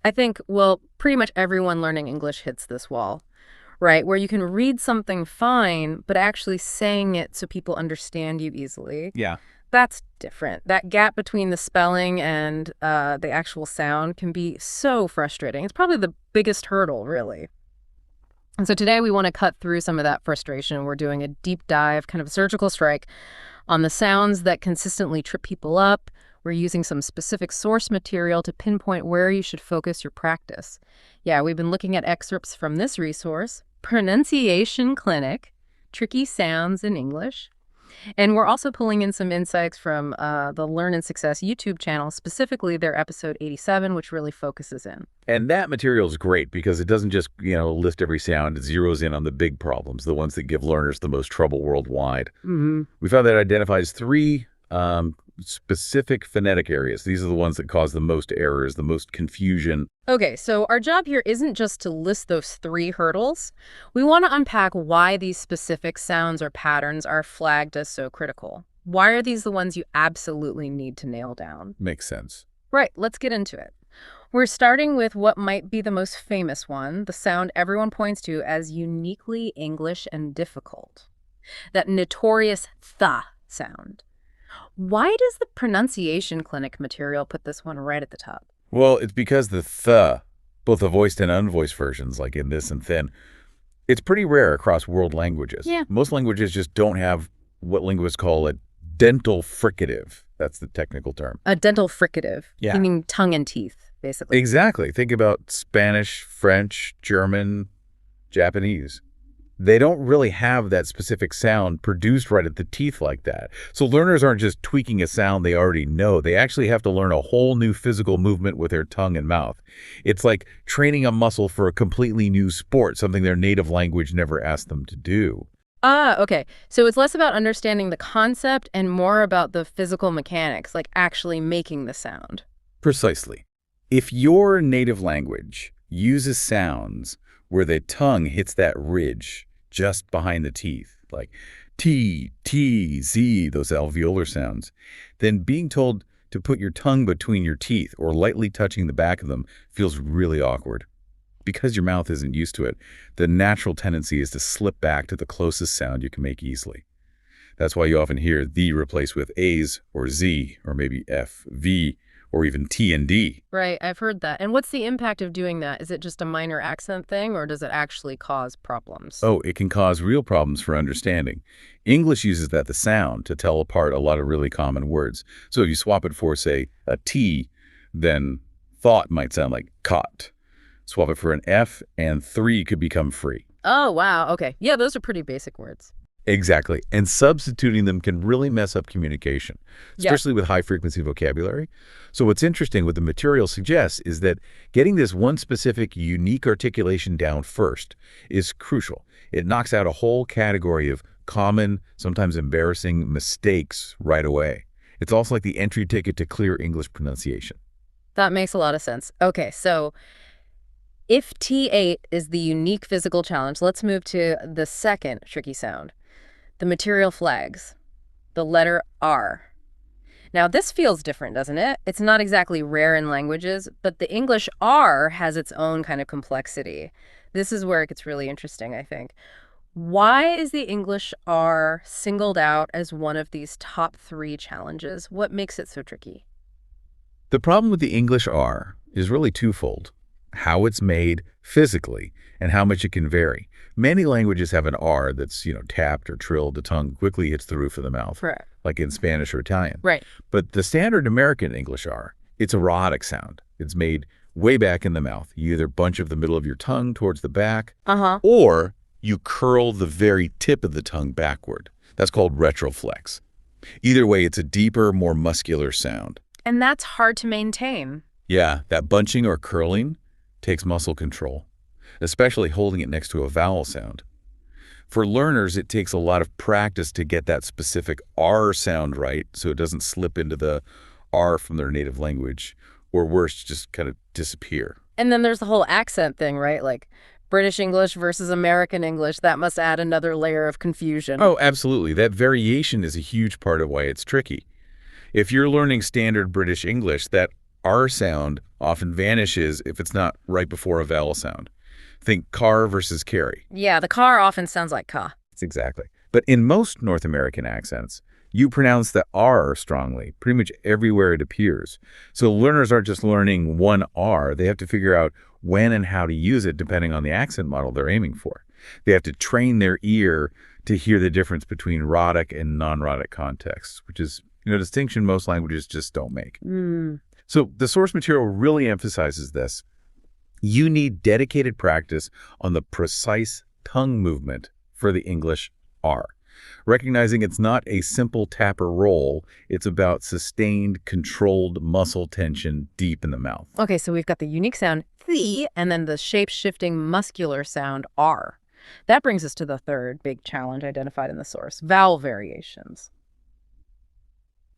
I think, well, pretty much everyone learning English hits this wall, right? Where you can read something fine, but actually saying it so people understand you easily. Yeah. That's different. That gap between the spelling and the actual sound can be so frustrating. It's probably the biggest hurdle, really. And so today we want to cut through some of that frustration. We're doing a deep dive, kind of a surgical strike on the sounds that consistently trip people up. We're using some specific source material to pinpoint where you should focus your practice. Yeah, we've been looking at excerpts from this resource, Pronunciation Clinic, Tricky Sounds in English. And we're also pulling in some insights from the Learn and Success YouTube channel, specifically their episode 87, which really focuses in. And that material is great because it doesn't just, list every sound. It zeroes in on the big problems, the ones that give learners the most trouble worldwide. Mm-hmm. We found that it identifies three specific phonetic areas. These are the ones that cause the most errors, the most confusion. Okay, so our job here isn't just to list those three hurdles. We want to unpack why these specific sounds or patterns are flagged as so critical. Why are these the ones you absolutely need to nail down? Makes sense. Right, let's get into it. We're starting with what might be the most famous one, the sound everyone points to as uniquely English and difficult. That notorious th sound. Why does the pronunciation clinic material put this one right at the top? Well, it's because the th, both the voiced and unvoiced versions, like in this and thin, it's pretty rare across world languages. Yeah. Most languages just don't have what linguists call a dental fricative. That's the technical term. A dental fricative, Yeah. meaning tongue and teeth, basically. Exactly. Think about Spanish, French, German, Japanese. They don't really have that specific sound produced right at the teeth like that. So learners aren't just tweaking a sound they already know. They actually have to learn a whole new physical movement with their tongue and mouth. It's like training a muscle for a completely new sport, something their native language never asked them to do. Okay. So it's less about understanding the concept and more about the physical mechanics, like actually making the sound. Precisely. If your native language uses sounds where the tongue hits that ridge just behind the teeth, like T, T, Z, those alveolar sounds, then being told to put your tongue between your teeth or lightly touching the back of them feels really awkward. Because your mouth isn't used to it, the natural tendency is to slip back to the closest sound you can make easily. That's why you often hear the replaced with A's or Z or maybe F, V, or even T and D. Right, I've heard that. And what's the impact of doing that? Is it just a minor accent thing, or does it actually cause problems? Oh, it can cause real problems for understanding. English uses the sound to tell apart a lot of really common words. So if you swap it for, say, a T, then thought might sound like caught. Swap it for an F, and three could become free. Oh, wow. Okay. Yeah, those are pretty basic words. Exactly. And substituting them can really mess up communication, Yeah. especially with high-frequency vocabulary. So what's interesting, what the material suggests, is that getting this one specific unique articulation down first is crucial. It knocks out a whole category of common, sometimes embarrassing mistakes right away. It's also like the entry ticket to clear English pronunciation. That makes a lot of sense. Okay, so if T8 is the unique physical challenge, let's move to the second tricky sound. The material flags, the letter R. Now, this feels different, doesn't it? It's not exactly rare in languages, but the English R has its own kind of complexity. This is where it gets really interesting, I think. Why is the English R singled out as one of these top three challenges? What makes it so tricky? The problem with the English R is really twofold: how it's made physically and how much it can vary. Many languages have an R that's, tapped or trilled. The tongue quickly hits the roof of the mouth, Correct. like in Spanish or Italian. Right. But the standard American English R, it's a rhotic sound. It's made way back in the mouth. You either bunch of the middle of your tongue towards the back, or you curl the very tip of the tongue backward. That's called retroflex. Either way, it's a deeper, more muscular sound. And that's hard to maintain. Yeah, that bunching or curling takes muscle control, especially holding it next to a vowel sound. For learners, it takes a lot of practice to get that specific R sound right so it doesn't slip into the R from their native language, or worse, just kind of disappear. And then there's the whole accent thing, right? Like British English versus American English. That must add another layer of confusion. Oh, absolutely. That variation is a huge part of why it's tricky. If you're learning standard British English, that R sound often vanishes if it's not right before a vowel sound. Think car versus carry. Yeah, the car often sounds like ka. It's exactly. But in most North American accents, you pronounce the R strongly, pretty much everywhere it appears. So learners aren't just learning one R, they have to figure out when and how to use it depending on the accent model they're aiming for. They have to train their ear to hear the difference between rhotic and non-rhotic contexts, which is, a distinction most languages just don't make. So the source material really emphasizes this. You need dedicated practice on the precise tongue movement for the English R. Recognizing it's not a simple tap or roll, it's about sustained, controlled muscle tension deep in the mouth. Okay, so we've got the unique sound th and then the shape-shifting muscular sound r. That brings us to the third big challenge identified in the source, vowel variations.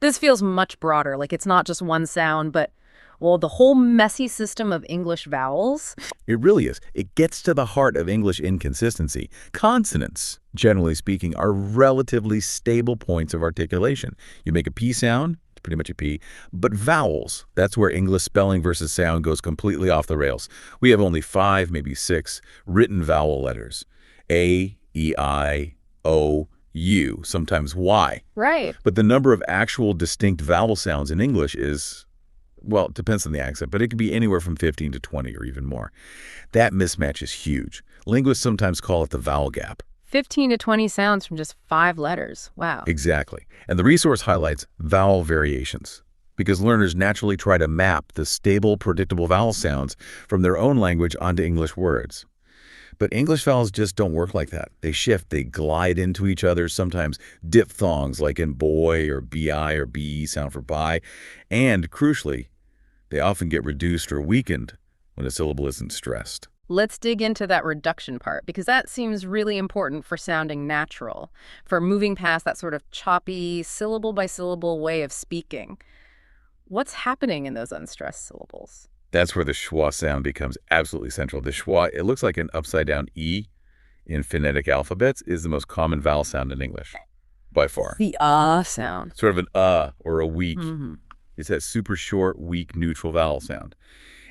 This feels much broader, like it's not just one sound, but, well, the whole messy system of English vowels. It really is. It gets to the heart of English inconsistency. Consonants, generally speaking, are relatively stable points of articulation. You make a P sound, it's pretty much a P, but vowels, that's where English spelling versus sound goes completely off the rails. We have only 5, maybe 6 written vowel letters. A, E, I, O, U, sometimes Y. Right. But the number of actual distinct vowel sounds in English is, well, it depends on the accent, but it could be anywhere from 15 to 20 or even more. That mismatch is huge. Linguists sometimes call it the vowel gap. 15 to 20 sounds from just 5 letters. Wow. Exactly. And the resource highlights vowel variations because learners naturally try to map the stable, predictable vowel sounds from their own language onto English words. But English vowels just don't work like that. They shift, they glide into each other, sometimes diphthongs like in boy or bi or be sound for bi. And crucially, they often get reduced or weakened when a syllable isn't stressed. Let's dig into that reduction part, because that seems really important for sounding natural, for moving past that sort of choppy, syllable-by-syllable way of speaking. What's happening in those unstressed syllables? That's where the schwa sound becomes absolutely central. The schwa, it looks like an upside-down E in phonetic alphabets, is the most common vowel sound in English, by far. The sound. Sort of an or a weak. It's that super short, weak, neutral vowel sound.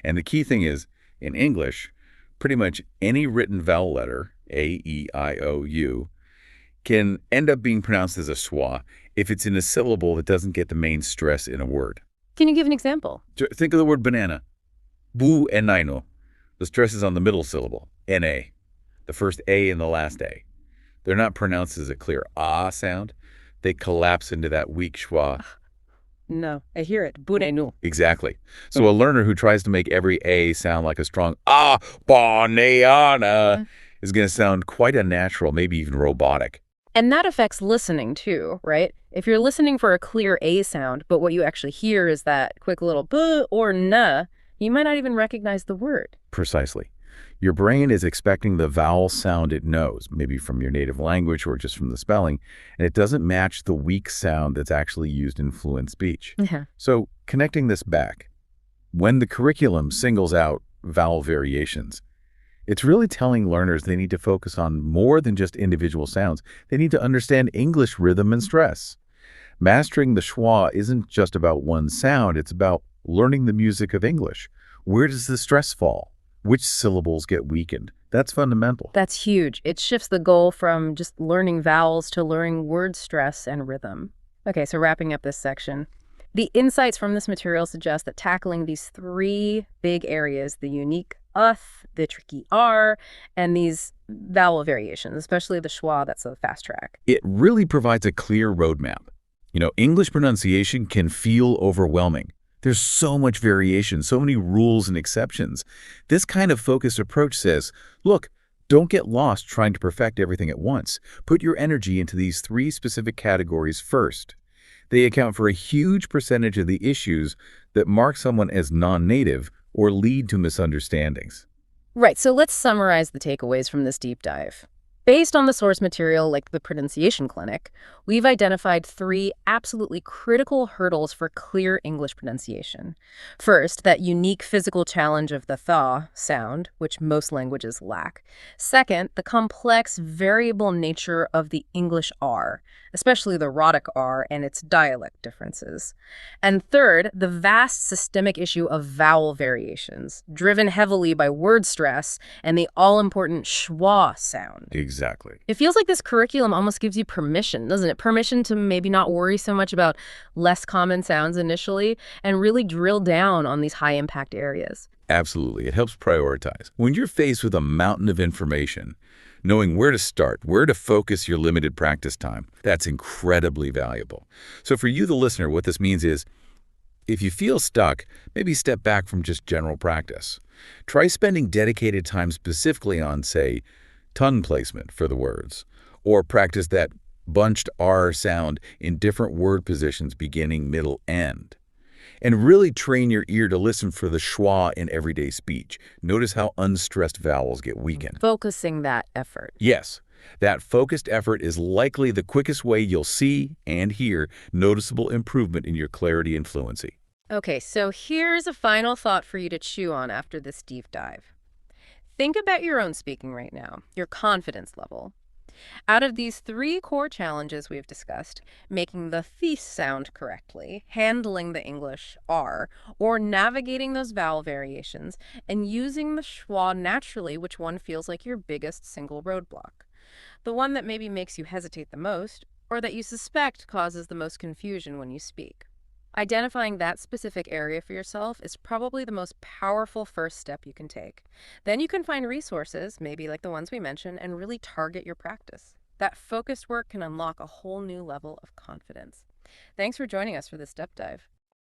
And the key thing is, in English, pretty much any written vowel letter, A, E, I, O, U, can end up being pronounced as a schwa if it's in a syllable that doesn't get the main stress in a word. Can you give an example? Think of the word banana. Bu and naino. The stress is on the middle syllable, N-A, the first A and the last A. They're not pronounced as a clear sound. They collapse into that weak schwa. No, I hear it. Burenu. Exactly. So a learner who tries to make every A sound like a strong banana is going to sound quite unnatural, maybe even robotic. And that affects listening too, right? If you're listening for a clear A sound, but what you actually hear is that quick little b or n, you might not even recognize the word. Precisely. Your brain is expecting the vowel sound it knows, maybe from your native language or just from the spelling, and it doesn't match the weak sound that's actually used in fluent speech. So connecting this back, when the curriculum singles out vowel variations, it's really telling learners they need to focus on more than just individual sounds. They need to understand English rhythm and stress. Mastering the schwa isn't just about one sound, it's about learning the music of English. Where does the stress fall? Which syllables get weakened? That's fundamental. That's huge. It shifts the goal from just learning vowels to learning word stress and rhythm. Okay, so wrapping up this section. The insights from this material suggest that tackling these 3 big areas, the unique the tricky r, and these vowel variations, especially the schwa, that's a fast track. It really provides a clear roadmap. English pronunciation can feel overwhelming. There's so much variation, so many rules and exceptions. This kind of focused approach says, look, don't get lost trying to perfect everything at once. Put your energy into these 3 specific categories first. They account for a huge percentage of the issues that mark someone as non-native or lead to misunderstandings. Right, so let's summarize the takeaways from this deep dive. Based on the source material like the Pronunciation Clinic, we've identified 3 absolutely critical hurdles for clear English pronunciation. First, that unique physical challenge of the th sound, which most languages lack. Second, the complex, variable nature of the English R, especially the rhotic R and its dialect differences. And third, the vast systemic issue of vowel variations, driven heavily by word stress and the all-important schwa sound. Exactly. It feels like this curriculum almost gives you permission, doesn't it? Permission to maybe not worry so much about less common sounds initially and really drill down on these high-impact areas. Absolutely. It helps prioritize. When you're faced with a mountain of information, knowing where to start, where to focus your limited practice time, that's incredibly valuable. So for you, the listener, what this means is, if you feel stuck, maybe step back from just general practice. Try spending dedicated time specifically on, say, tongue placement for the words, or practice that bunched R sound in different word positions beginning, middle, end. And really train your ear to listen for the schwa in everyday speech. Notice how unstressed vowels get weakened. Focusing that effort. Yes, that focused effort is likely the quickest way you'll see and hear noticeable improvement in your clarity and fluency. Okay, so here's a final thought for you to chew on after this deep dive. Think about your own speaking right now, your confidence level. Out of these 3 core challenges we've discussed, making the th sound correctly, handling the English R, or navigating those vowel variations, and using the schwa naturally, which one feels like your biggest single roadblock? The one that maybe makes you hesitate the most, or that you suspect causes the most confusion when you speak? Identifying that specific area for yourself is probably the most powerful first step you can take. Then you can find resources, maybe like the ones we mentioned, and really target your practice. That focused work can unlock a whole new level of confidence. Thanks for joining us for this step dive.